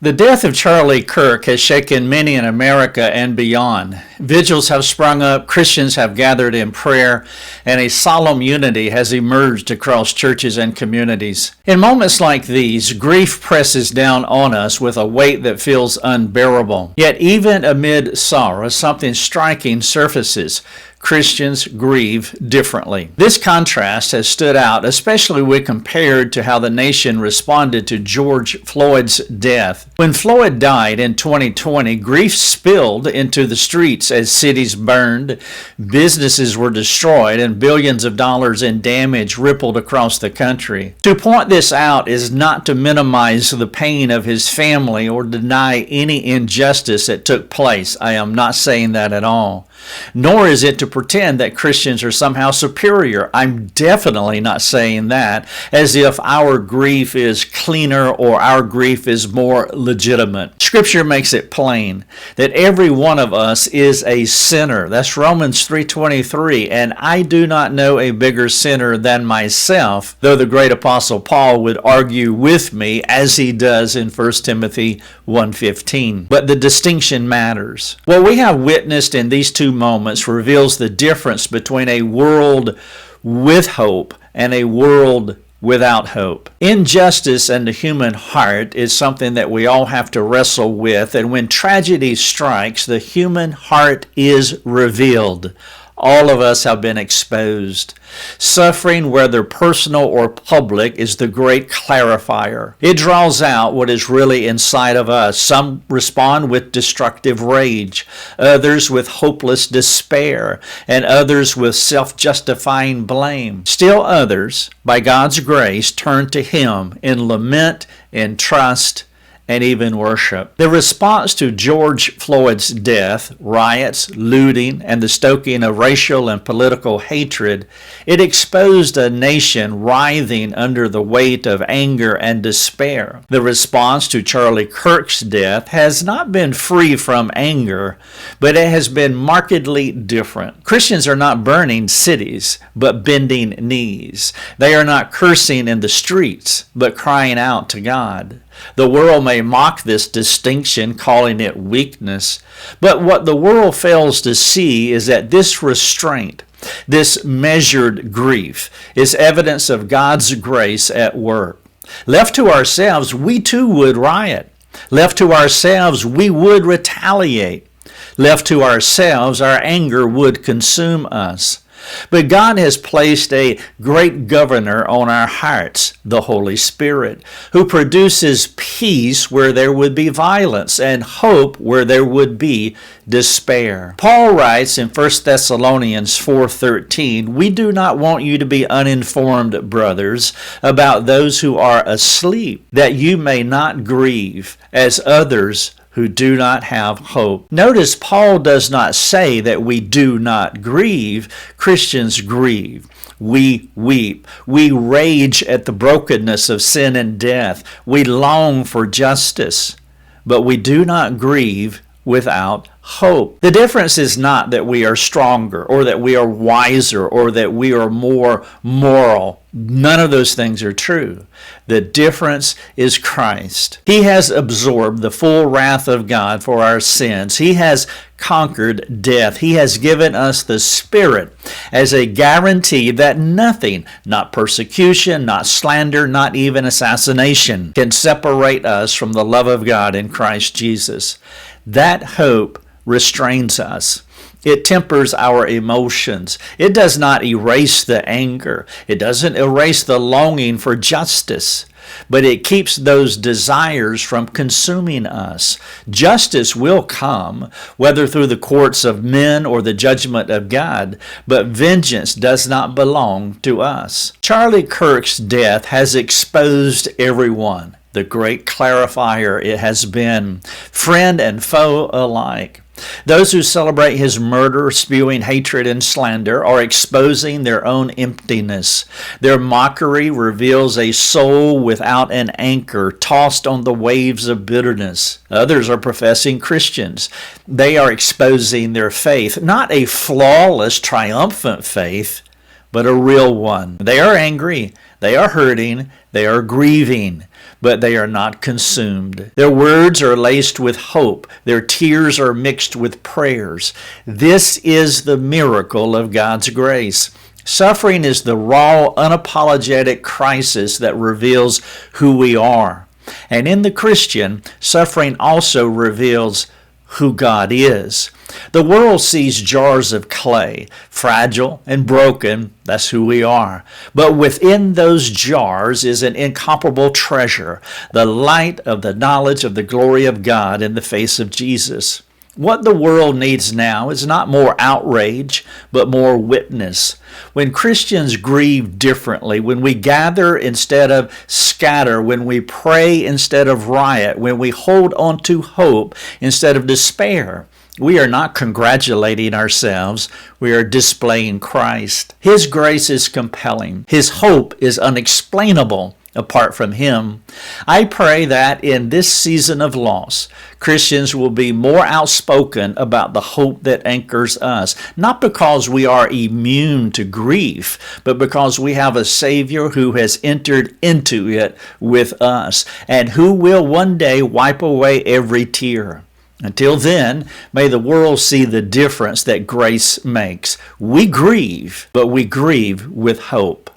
The death of Charlie Kirk has shaken many in America and beyond. Vigils have sprung up, Christians have gathered in prayer, and a solemn unity has emerged across churches and communities. In moments like these, grief presses down on us with a weight that feels unbearable. Yet even amid sorrow, something striking surfaces. Christians grieve differently. This contrast has stood out, especially when compared to how the nation responded to George Floyd's death. When Floyd died in 2020, grief spilled into the streets as cities burned, businesses were destroyed, and billions of dollars in damage rippled across the country. To point this out is not to minimize the pain of his family or deny any injustice that took place. I am not saying that at all. Nor is it to pretend that Christians are somehow superior. I'm definitely not saying that, as if our grief is cleaner or our grief is more legitimate. Scripture makes it plain that every one of us is a sinner. That's Romans 3:23, and I do not know a bigger sinner than myself, though the great apostle Paul would argue with me as he does in 1 Timothy 1:15. But the distinction matters. What we have witnessed in these two moments reveals the difference between a world with hope and a world without hope. Injustice in the human heart is something that we all have to wrestle with, and when tragedy strikes, the human heart is revealed. All of us have been exposed. Suffering, whether personal or public, is the great clarifier. It draws out what is really inside of us. Some respond with destructive rage, others with hopeless despair, and others with self-justifying blame. Still others, by God's grace, turn to Him in lament, in trust, and even worship. The response to George Floyd's death, riots, looting, and the stoking of racial and political hatred, it exposed a nation writhing under the weight of anger and despair. The response to Charlie Kirk's death has not been free from anger, but it has been markedly different. Christians are not burning cities, but bending knees. They are not cursing in the streets, but crying out to God. The world may mock this distinction, calling it weakness, but what the world fails to see is that this restraint, this measured grief, is evidence of God's grace at work. Left to ourselves, we too would riot. Left to ourselves, we would retaliate. Left to ourselves, our anger would consume us. But God has placed a great governor on our hearts, the Holy Spirit, who produces peace where there would be violence and hope where there would be despair. Paul writes in 1 Thessalonians 4:13, "We do not want you to be uninformed, brothers, about those who are asleep, that you may not grieve as others who do not have hope." Notice Paul does not say that we do not grieve. Christians grieve. We weep. We rage at the brokenness of sin and death. We long for justice. But we do not grieve without hope. The difference is not that we are stronger or that we are wiser or that we are more moral. None of those things are true. The difference is Christ. He has absorbed the full wrath of God for our sins. He has conquered death. He has given us the Spirit as a guarantee that nothing, not persecution, not slander, not even assassination, can separate us from the love of God in Christ Jesus. That hope restrains us. It tempers our emotions. It does not erase the anger. It doesn't erase the longing for justice, but it keeps those desires from consuming us. Justice will come, whether through the courts of men or the judgment of God, but vengeance does not belong to us. Charlie Kirk's death has exposed everyone. The great clarifier it has been, friend and foe alike. Those who celebrate his murder, spewing hatred and slander, are exposing their own emptiness. Their mockery reveals a soul without an anchor, tossed on the waves of bitterness. Others are professing Christians. They are exposing their faith, not a flawless, triumphant faith, but a real one. They are angry, they are hurting, they are grieving, but they are not consumed. Their words are laced with hope. Their tears are mixed with prayers. This is the miracle of God's grace. Suffering is the raw, unapologetic crisis that reveals who we are. And in the Christian, suffering also reveals who God is. The world sees jars of clay, fragile and broken. That's who we are. But within those jars is an incomparable treasure, the light of the knowledge of the glory of God in the face of Jesus. What the world needs now is not more outrage, but more witness. When Christians grieve differently, when we gather instead of scatter, when we pray instead of riot, when we hold on to hope instead of despair, we are not congratulating ourselves. We are displaying Christ. His grace is compelling. His hope is unexplainable apart from Him. I pray that in this season of loss, Christians will be more outspoken about the hope that anchors us, not because we are immune to grief, but because we have a Savior who has entered into it with us and who will one day wipe away every tear. Until then, may the world see the difference that grace makes. We grieve, but we grieve with hope.